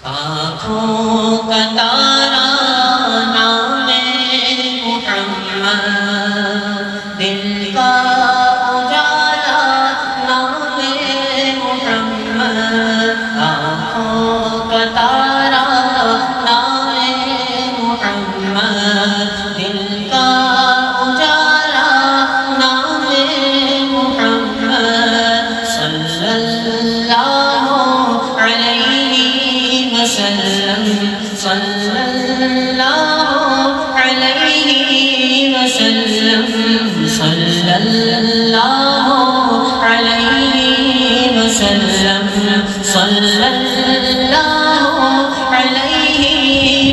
آنکھوں کا تارا نام محمد، دل کا اجالا نام محمد، آنکھوں کا تارا نام محمد، دل کا اجالا نام محمد، صلی اللہ علیہ وسلم، صلی اللہ علیہ وسلم، صلی اللہ علیہ وسلم، صلی اللہ علیہ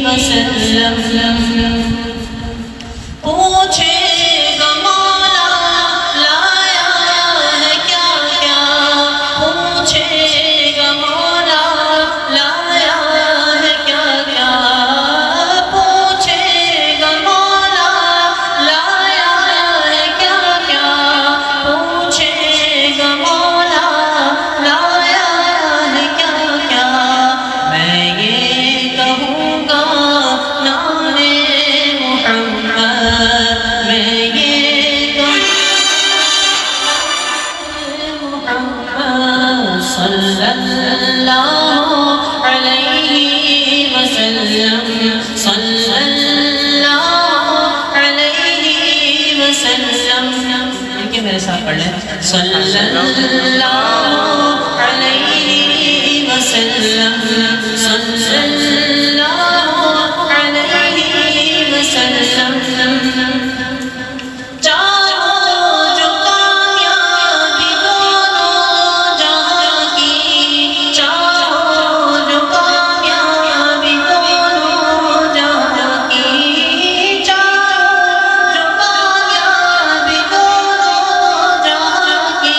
وسلم۔ پوچھے گا مولا لایا ہے کیا کیا، پوچھے گا مولا لایا ہے کیا کیا، پوچھے گا مولا لایا ہے کیا کیا، پوچھے گا مولا لایا ہے کیا کیا، میں یہ کہوں گا نام محمد، میں یہ محمد، صلی اللہ علیہ وسلم، صلی اللہ علیہ وسلم۔ دیکھیں میرے ساتھ پڑھ لیں، صلی اللہ علیہ وسلم، صلی اللہ علیہ وسلم۔ چاہو جو کامیابی دونوں جہاں کی، چاہو جو کامیابی دونوں جہاں کی، چاہو جو کامیابی دونوں جہاں کی،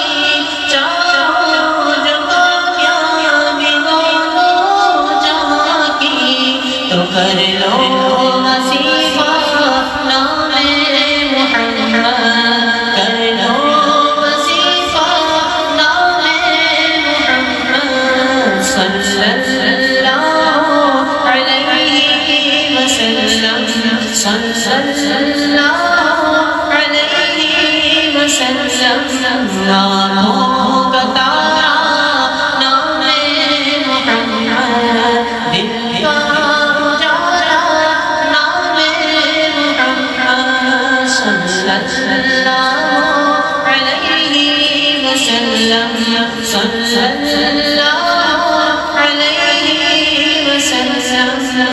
چاہو جو کامیابی دونوں جہاں کی، تو کر لو وظیفہ نام محمد، کر لو وظیفہ نام محمد، صلی اللہ علیہ وسلم، صلی اللہ علیہ وسلم۔